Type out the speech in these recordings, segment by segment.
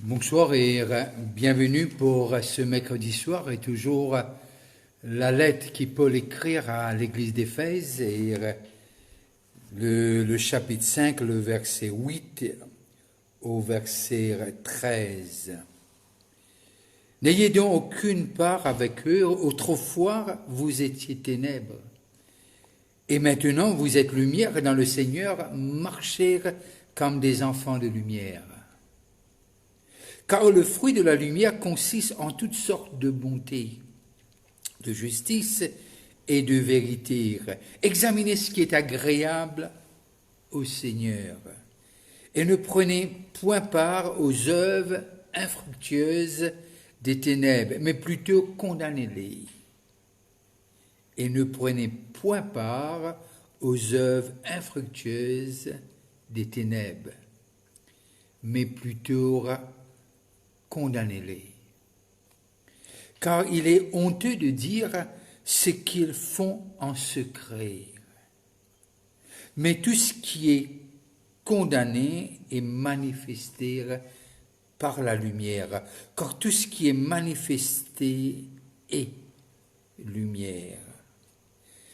Bonsoir et bienvenue pour ce mercredi soir et toujours la lettre qui Paul écrire à l'église d'Éphèse et le chapitre 5, le verset 8 au verset 13. N'ayez donc aucune part avec eux, autrefois vous étiez ténèbres. Et maintenant vous êtes lumière dans le Seigneur, marchez comme des enfants de lumière. Car le fruit de la lumière consiste en toutes sortes de bonté, de justice et de vérité. Examinez ce qui est agréable au Seigneur et ne prenez point part aux œuvres infructueuses des ténèbres, mais plutôt condamnez-les. Et ne prenez point part aux œuvres infructueuses des ténèbres, mais plutôt condamnez-les. Car il est honteux de dire ce qu'ils font en secret. Mais tout ce qui est condamné est manifesté par la lumière. Car tout ce qui est manifesté est lumière.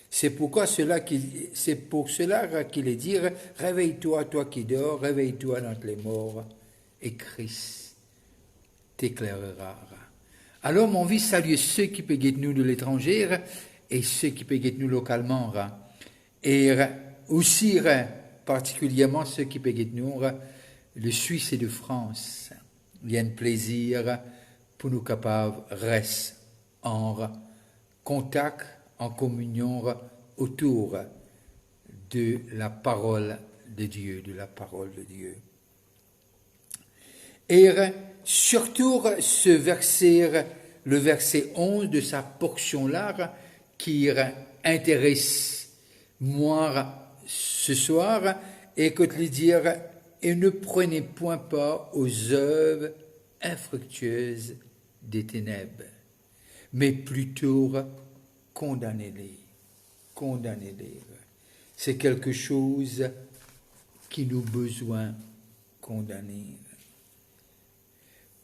C'est pour cela qu'il est dit, réveille-toi, toi qui dors, réveille-toi d'entre les morts, et Christ t'éclairera. Alors, mon vie salue ceux qui peuvent nous de l'étranger et ceux qui peuvent nous localement. Et aussi, particulièrement ceux qui peuvent nous de Suisse et de France. Il y a un plaisir pour nous capables rester en contact, en communion autour de la parole de Dieu, Et surtout ce verset, le verset 11 de sa portion-là, qui intéresse moi ce soir, et que lui dire, et ne prenez point part aux œuvres infructueuses des ténèbres, mais plutôt condamnez-les. C'est quelque chose qui nous besoin condamner.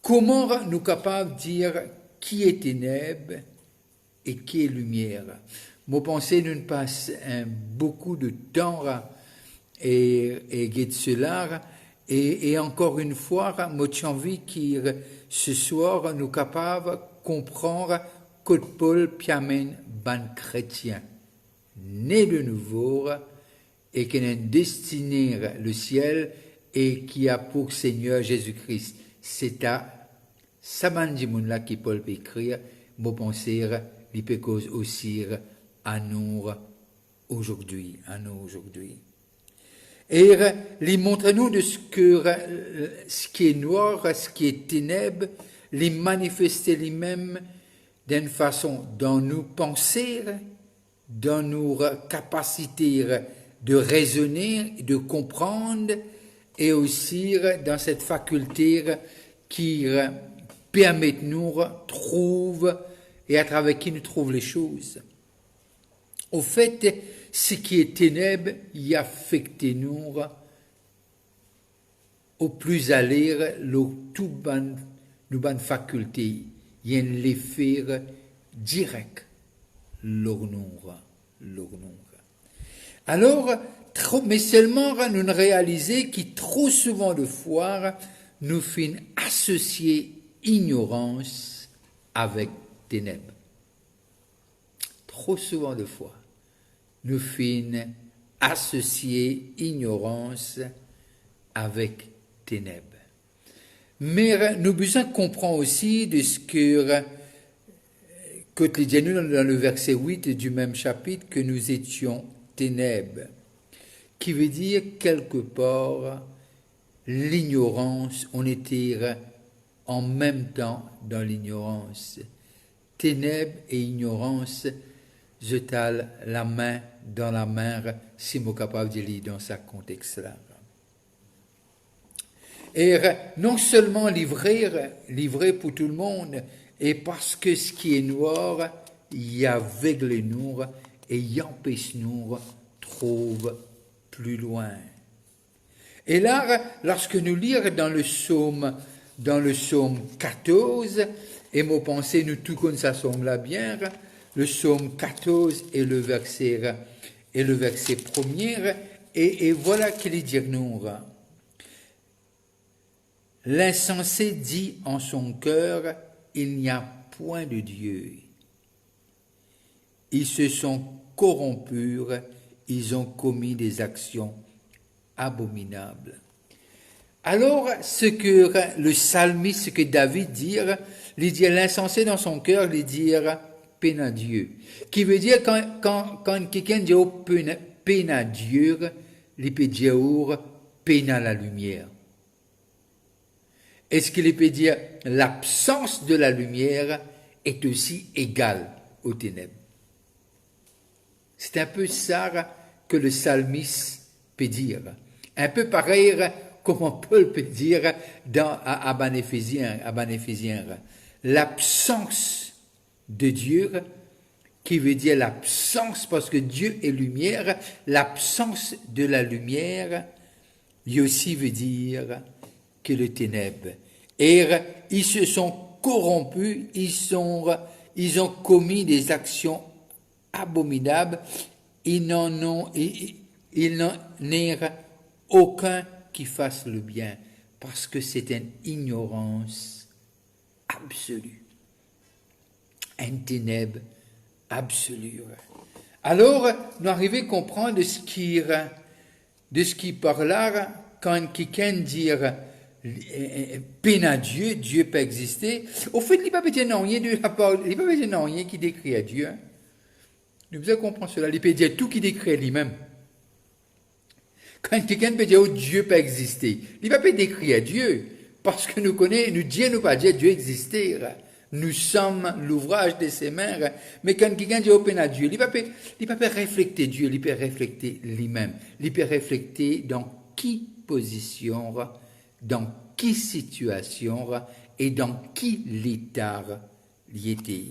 Comment nous capables de dire qui est ténèbres et qui est lumière? Moi, pensez, nous passons beaucoup de temps et guide cela. Et encore une fois, moi, j'ai envie que ce soir, nous capables de comprendre que Paul piamène ban chrétien, né de nouveau, et qui est destiné le ciel et qui a pour Seigneur Jésus-Christ. C'est à Sabanjimoun-là qui Paul peut écrire, mon penser, il peut cause aussi à nous aujourd'hui. Et il montre-nous de ce qui est noir, ce qui est ténèbres, les manifester lui-même d'une façon dans nos pensées, dans nos capacités de raisonner, de comprendre, et aussi dans cette faculté qui permet de nous trouver et à travers qui nous trouvons les choses. Au fait, ce qui est ténèbres, y affecte nous au plus à lire tout nos bonnes facultés. Il y a un effet direct leur nous. Alors, mais seulement nous réaliser que trop souvent de fois, nous finissons associer ignorance avec ténèbres. Trop souvent de fois, nous finissons associer ignorance avec ténèbres. Mais nous besoin comprendre aussi de ce que quotidiennement dans le verset 8 du même chapitre que nous étions ténèbres, qui veut dire quelque part l'ignorance, on était en même temps dans l'ignorance. Ténèbres et ignorance, jetal la main dans la main, si nous sommes capables de lire dans ce contexte-là. Et non seulement livré pour tout le monde, et parce que ce qui est noir, il aveugle nous et il empêche nous trouve plus loin. Et là, lorsque nous lisons dans le psaume dans le psaume 14, et mon pensée, nous tout comme ça sommes là bien, le psaume 14 et le verset premier, et voilà qu'il est dire nous. L'insensé dit en son cœur, il n'y a point de Dieu. Ils se sont corrompus, ils ont commis des actions abominables. Alors, ce que le psalmiste, ce que David dit l'insensé dans son cœur, il dit peine à Dieu. Qui veut dire quand quelqu'un dit peine à Dieu, il peut dire peine à la lumière. Est-ce qu'il peut dire l'absence de la lumière est aussi égale aux ténèbres? C'est un peu ça que le psalmiste peut dire. Un peu pareil comme on peut le dire à Éphésiens. L'absence de Dieu, qui veut dire l'absence, parce que Dieu est lumière, l'absence de la lumière, il aussi veut dire que le ténèbre. Et ils se sont corrompus, ils ont commis des actions abominables, il n'en est aucun qui fasse le bien, parce que c'est une ignorance absolue, un ténèbre absolu. Alors, nous arrivons à comprendre de ce qui par là, quand quelqu'un dit peine à Dieu, Dieu peut exister. Au fait, il n'y a pas besoin rien qui décrit à Dieu. Nous devons comprendre cela. Il peut dire tout qui décrit lui-même. Quand quelqu'un peut dire Dieu peut exister, il ne va pas décrire à Dieu, parce que nous disons pas dire Dieu exister. Nous sommes l'ouvrage de ses mains. Mais quand quelqu'un dit peine à Dieu, il ne va pas refléter Dieu, il peut refléter lui-même. Il peut refléter dans qui position, dans qui situation et dans qui l'état il était.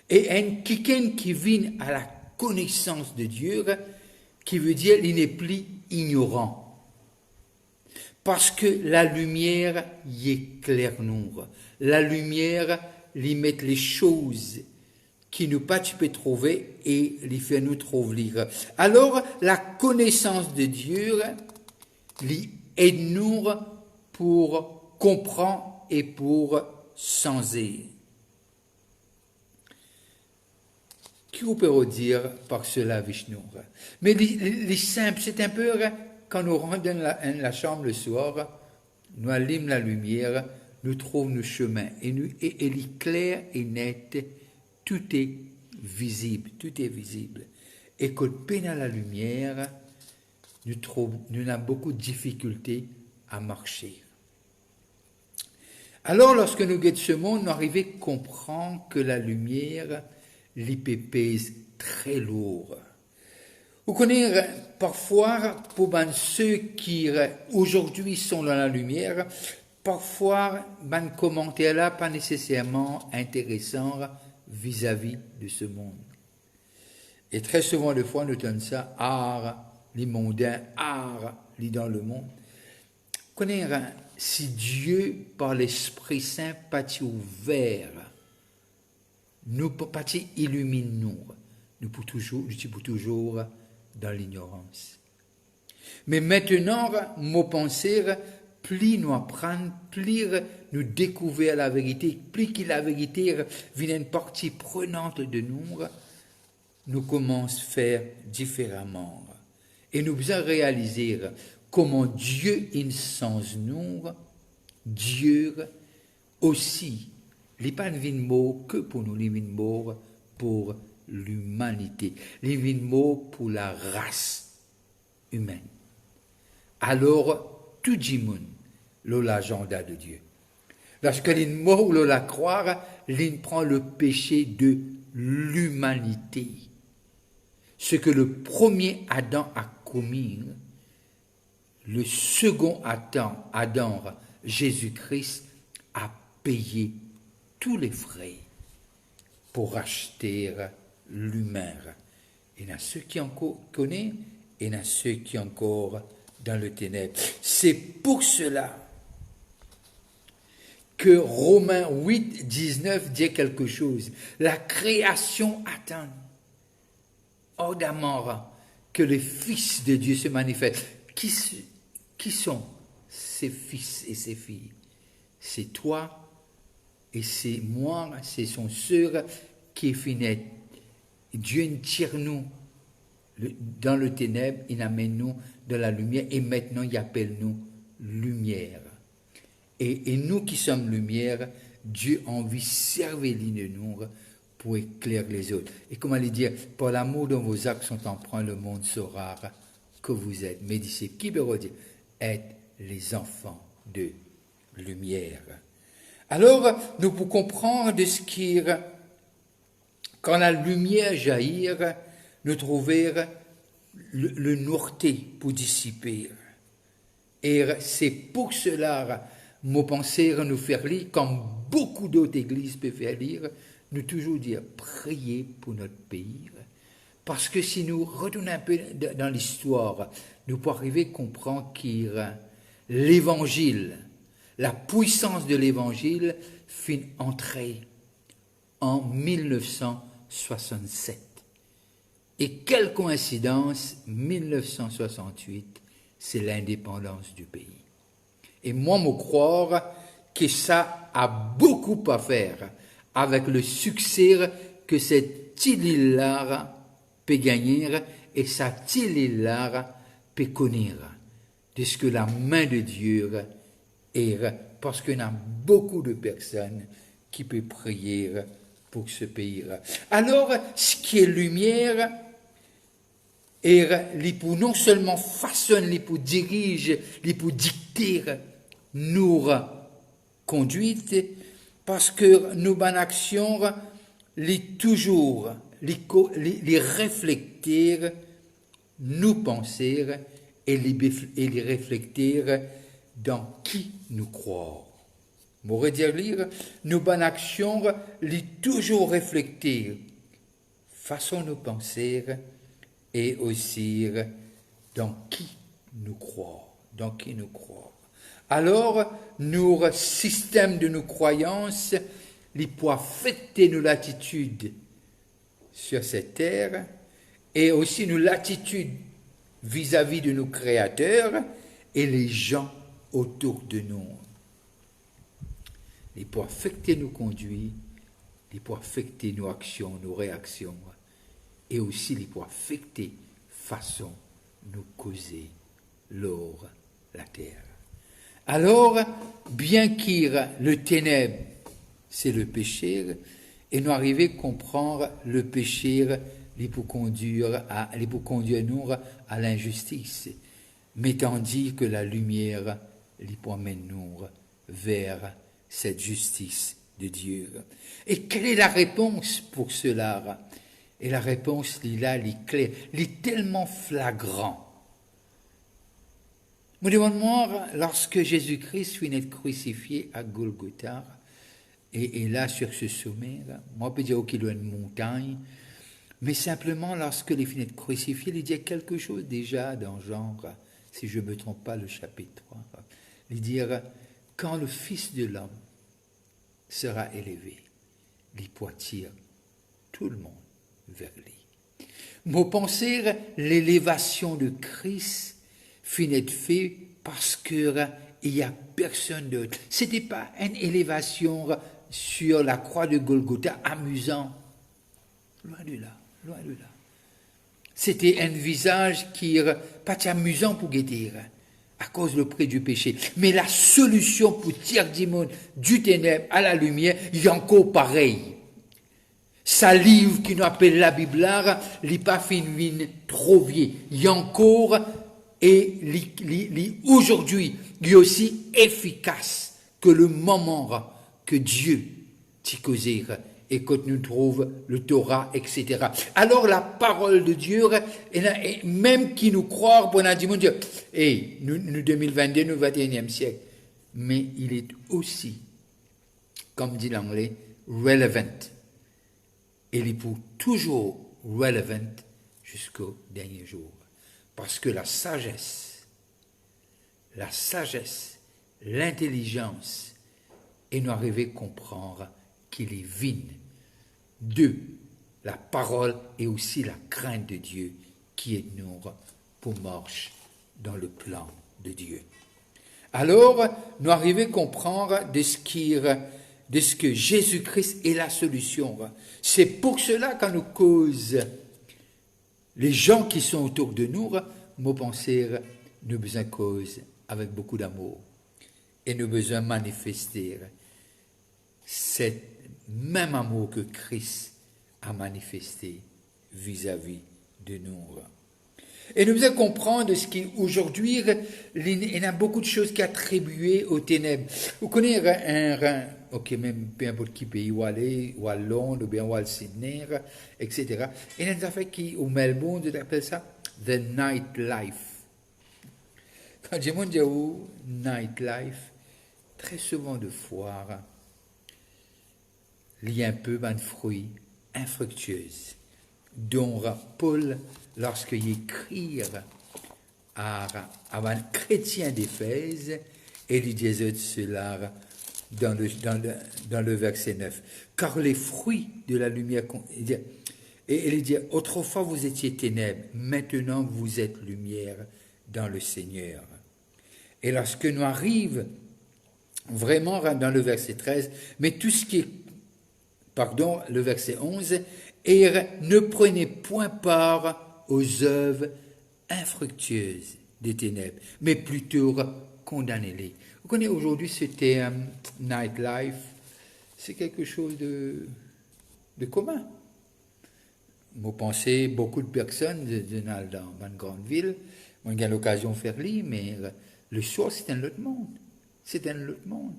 Et quelqu'un qui vient à la connaissance de Dieu, qui veut dire il n'est plus ignorant. Parce que la lumière y est claire nous. La lumière lui met les choses qui nous pas tu peux trouver et lui fait nous trouver. Alors la connaissance de Dieu lui aide nous pour comprendre et pour changer. Qui vous peut dire par cela, Vishnu? Mais les simples, c'est un peu quand nous rentrons dans la chambre le soir, nous allumons la lumière, nous trouvons nos chemins et il est clair et net, tout est visible, tout est visible. Et quand peine à la lumière, nous avons beaucoup de difficultés à marcher. Alors, lorsque nous guettons ce monde, nous arrivons à comprendre que la lumière l'IP pèse très lourd. Vous connaissez parfois, pour ceux qui aujourd'hui sont dans la lumière, parfois, commentaires là pas nécessairement intéressants vis-à-vis de ce monde. Et très souvent, des fois, nous tenons ça, les mondains, les dans le monde. Vous connaissez, si Dieu, par l'Esprit Saint, pas ouvert, nous pas illumine nous pour toujours dans l'ignorance. Mais maintenant, nos pensées, plus nous apprendre, plus nous découvrir la vérité, plus que la vérité vient une partie prenante de nous commençons à faire différemment. Et nous devons réaliser comment Dieu in sens nous, Dieu aussi. Il n'est pas un mot que pour nous, il est un mot pour l'humanité, il est un mot pour la race humaine. Alors, tout le monde a l'agenda de Dieu. Lorsqu'il y a un mot où la croire, il prend le péché de l'humanité. Ce que le premier Adam a commis, le second Adam, Jésus-Christ, a payé tous les frais pour racheter l'humain. Il y en a ceux qui encore connaissent et il y en a ceux qui encore dans le ténèbre. C'est pour cela que Romains 8, 19 dit quelque chose. La création attend ardemment que les fils de Dieu se manifestent. Qui sont ces fils et ces filles? C'est toi et c'est moi, c'est son sœur qui est finie. Dieu nous tire nous dans le ténèbre, il amène nous dans la lumière et maintenant il appelle nous lumière. Et nous qui sommes lumière, Dieu a envie de servir de nous pour éclairer les autres. Et comment lui dire, par l'amour dont vos actes sont empreints, le monde saura que vous êtes mes disciples. Qui peut dire, êtes les enfants de lumière. Alors, nous pouvons comprendre de ce qui, quand la lumière jaillit, nous trouver le noirté pour dissiper. Et c'est pour cela, mon pensée, nous faire lire, comme beaucoup d'autres églises peuvent faire lire, nous toujours dire, priez pour notre pays. Parce que si nous retournons un peu dans l'histoire, nous pouvons arriver à comprendre que l'évangile, la puissance de l'évangile, fit entrer en 1967. Et quelle coïncidence, 1968, c'est l'indépendance du pays. Et moi, me croire que ça a beaucoup à faire avec le succès que cette île-là peut gagner et cette île-là peut connaître. De ce que la main de Dieu est, parce qu'il y a beaucoup de personnes qui peuvent prier pour ce pays-là. Alors, ce qui est lumière, et pour non seulement façonne, pour dirige, pour dicter nos conduites, parce que nos actions, toujours, les réfléchir, nous penser et les réfléchir dans qui nous croire. M'aurait dire lire, nos bonnes actions, toujours réfléchir, façon de penser, et aussi dans qui nous croire, dans qui nous croire. Alors, nos systèmes de nos croyances, les peut affecter nos latitudes sur cette terre, et aussi nos latitudes vis-à-vis de nos créateurs et les gens autour de nous. Il peut affecter nos conduits, il peut affecter nos actions, nos réactions, et aussi il peut affecter façon nous causer l'or, la terre. Alors, bien qu'il le ténèbre, c'est le péché, et nous arrivons à comprendre le péché, il peut conduire nous à l'injustice, mais tandis que la lumière, il peut amener nous vers cette justice de Dieu. Et quelle est la réponse pour cela? Et la réponse, il est claire, il est tellement flagrant. Me demande-moi, lorsque Jésus-Christ fut être crucifié à Golgotha, et là, sur ce sommet, là, moi, je peux dire qu'il y a une montagne, mais simplement, lorsque les finit crucifiés, il dit quelque chose déjà dans genre, si je ne me trompe pas, le chapitre 3, il dit, quand le Fils de l'homme sera élevé, il poitire tout le monde vers lui. Mon penser, l'élévation de Christ finit fait parce qu'il n'y a personne d'autre. Ce n'était pas une élévation sur la croix de Golgotha amusant. Loin de là, loin de là. C'était un visage qui n'est pas amusant pour guetter, à cause du prix du péché. Mais la solution pour tirer du monde du ténèbre à la lumière, il y a encore pareil. Sa livre qui nous appelle la Bible, il n'est pas fini trop vieux. Il y a encore, et aujourd'hui, il est aussi efficace que le moment que Dieu t'y causait et quand nous trouve le Torah, etc. Alors la parole de Dieu, et même qui nous croit, on a dit, mon Dieu, nous 2022, nous 21e siècle, mais il est aussi, comme dit l'anglais, relevant. Et il est pour toujours relevant jusqu'au dernier jour. Parce que la sagesse, l'intelligence et nous arriver à comprendre qu'il est vine. 2. La parole et aussi la crainte de Dieu qui est nous pour marcher dans le plan de Dieu. Alors, nous arrivons à comprendre de ce que Jésus-Christ est la solution. C'est pour cela qu'on nous cause les gens qui sont autour de nous, nous penser, nous besoin cause avec beaucoup d'amour et nous besoin manifester cet même amour que Christ a manifesté vis-à-vis de nous. Et nous devons comprendre ce qu'aujourd'hui, il y a beaucoup de choses qui sont attribuées aux ténèbres. Vous connaissez ok, même peu importe qui pays où aller, ou à Londres, ou bien où à Sydney, etc. Et il y a des affaires qui, au Melbourne, on appelle ça the nightlife. Quand je dis où nightlife, très souvent de foire, il y a un peu de fruits infructueux, dont Paul, lorsqu'il écrit à un chrétien d'Éphèse, et il disait cela dans le verset 9. Car les fruits de la lumière, et il dit, autrefois vous étiez ténèbres, maintenant vous êtes lumière dans le Seigneur. Et lorsque nous arrivons vraiment dans le verset 13, mais tout ce qui est, le verset 11, et ne prenez point part aux œuvres infructueuses des ténèbres, mais plutôt condamnez-les. Vous connaissez aujourd'hui ce terme nightlife, c'est quelque chose de commun. Vous pensez, beaucoup de personnes dans une grande ville, on a l'occasion de faire lire, mais le soir c'est un autre monde. C'est un autre monde.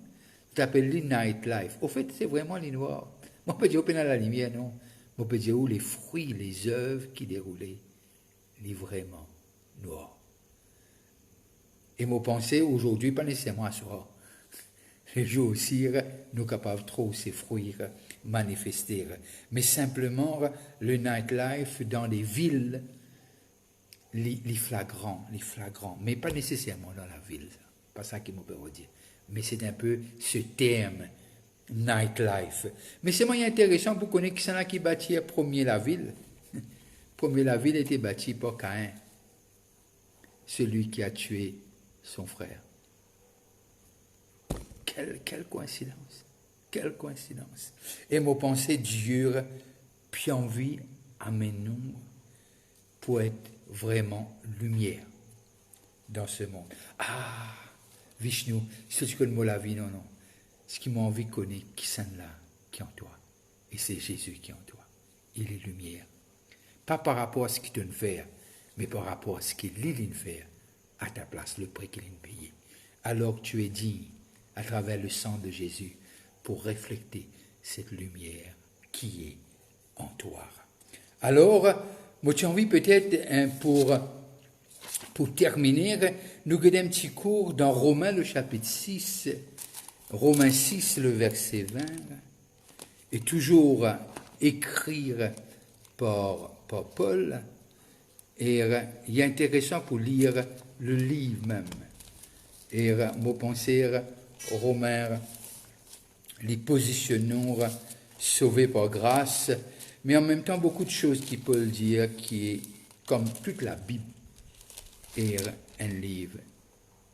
Ça s'appelle le nightlife. Au fait, c'est vraiment les noirs. On peut dire, à la lumière, non. On peut dire où les fruits, les œuvres qui déroulaient, les vraiment noirs. Et mon pensée aujourd'hui, pas nécessairement à soi. Les jours aussi, nous capables trop ces fruits manifester. Mais simplement, le nightlife dans les villes, les flagrants. Mais pas nécessairement dans la ville. Pas ça qui me peut dire. Mais c'est un peu ce terme, nightlife. Mais c'est moyen intéressant pour connaître qui c'est là qui bâtit premier la ville. Premier la ville était bâtie par Caïn, celui qui a tué son frère. Quelle coïncidence. Quelle coïncidence. Et mon pensée, Dieu, puis envie, amène-nous pour être vraiment lumière dans ce monde. Ah, Vishnu, c'est ce que le mot la vie, non. Ce qui m'a envie de connaître, qui c'est là, qui est en toi. Et c'est Jésus qui est en toi. Il est lumière. Pas par rapport à ce qu'il te fait, mais par rapport à ce qu'il vient de faire à ta place, le prix qu'il a payé. Alors que tu es digne, à travers le sang de Jésus, pour refléter cette lumière qui est en toi. Alors, moi j'ai envie peut-être, pour terminer, nous avons un petit cours dans Romains, le chapitre 6, Romains 6, le verset 20, et toujours écrire par Paul, et il est intéressant pour lire le livre même. Et moi penser Romains, les positionnons sauvés par grâce, mais en même temps beaucoup de choses qui Paul dit, qui est comme toute la Bible, est un livre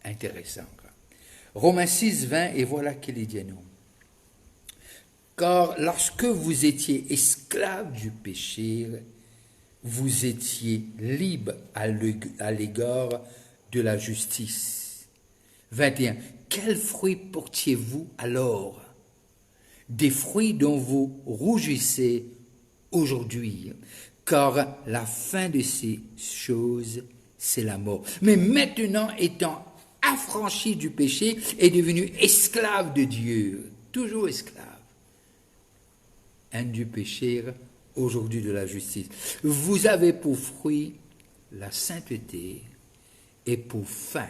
intéressant. Romains 6, 20, et voilà qu'il est dit nous. Car lorsque vous étiez esclaves du péché, vous étiez libre à l'égard de la justice. 21. Quels fruits portiez-vous alors? Des fruits dont vous rougissez aujourd'hui, car la fin de ces choses, c'est la mort. Mais maintenant, étant affranchi du péché, est devenu esclave de Dieu, toujours esclave. Un du péché, aujourd'hui de la justice. Vous avez pour fruit la sainteté et pour fin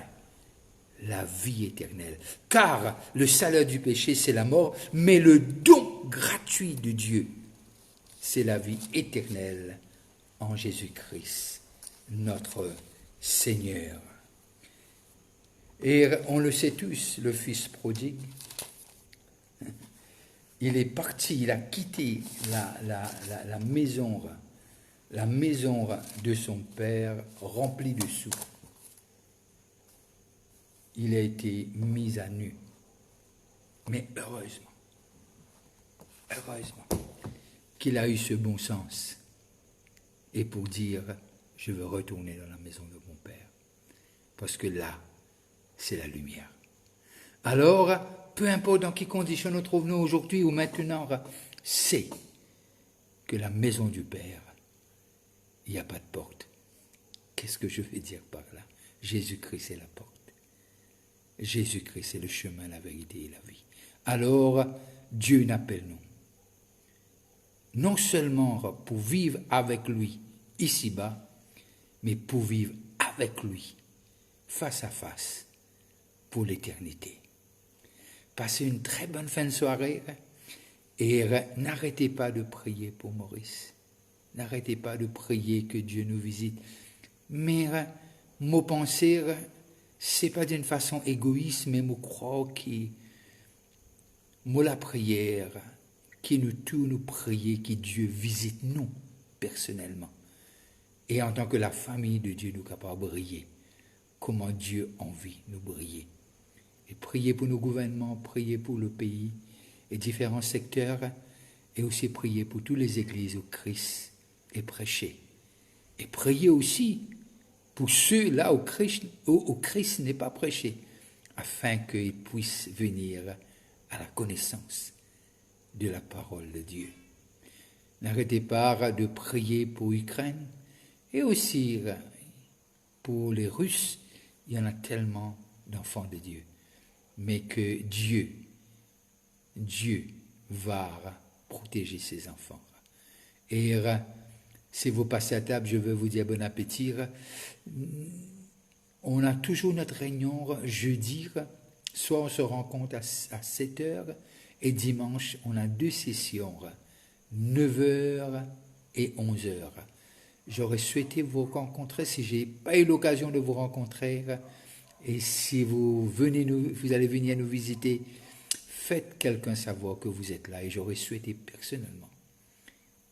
la vie éternelle. Car le salaire du péché, c'est la mort, mais le don gratuit de Dieu, c'est la vie éternelle en Jésus-Christ, notre Seigneur. Et on le sait tous, le Fils prodigue, il est parti, il a quitté la maison de son père remplie de sous. Il a été mis à nu. Mais heureusement qu'il a eu ce bon sens. Et pour dire, je veux retourner dans la maison de mon père. Parce que là, c'est la lumière. Alors, peu importe dans quelles conditions nous trouvons aujourd'hui ou maintenant, c'est que la maison du Père, il n'y a pas de porte. Qu'est-ce que je veux dire par là? Jésus-Christ est la porte. Jésus-Christ est le chemin, la vérité et la vie. Alors, Dieu n'appelle nous. Non seulement pour vivre avec lui ici-bas, mais pour vivre avec lui, face à face, pour l'éternité. Passez une très bonne fin de soirée et n'arrêtez pas de prier pour Maurice. N'arrêtez pas de prier que Dieu nous visite. Mais mon penser, c'est pas d'une façon égoïste, mais je crois que la prière, qui nous tous nous prier, que Dieu visite nous personnellement. Et en tant que la famille de Dieu, nous capables de briller. Comment Dieu envie nous briller. Et prier pour nos gouvernements, prier pour le pays et différents secteurs, et aussi prier pour toutes les églises où Christ est prêché. Et prier aussi pour ceux-là où Christ n'est pas prêché, afin qu'ils puissent venir à la connaissance de la parole de Dieu. N'arrêtez pas de prier pour l'Ukraine et aussi pour les Russes. Il y en a tellement d'enfants de Dieu. Mais que Dieu va protéger ses enfants. Et si vous passez à table, je veux vous dire bon appétit. On a toujours notre réunion jeudi, soit on se rencontre à 7h, et dimanche, on a 2 sessions, 9h et 11h. J'aurais souhaité vous rencontrer si je n'ai pas eu l'occasion de vous rencontrer. Et si vous allez venir nous visiter, faites quelqu'un savoir que vous êtes là. Et j'aurais souhaité personnellement,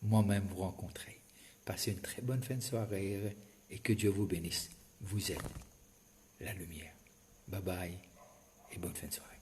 moi-même, vous rencontrer. Passez une très bonne fin de soirée et que Dieu vous bénisse. Vous êtes la lumière. Bye bye et bonne fin de soirée.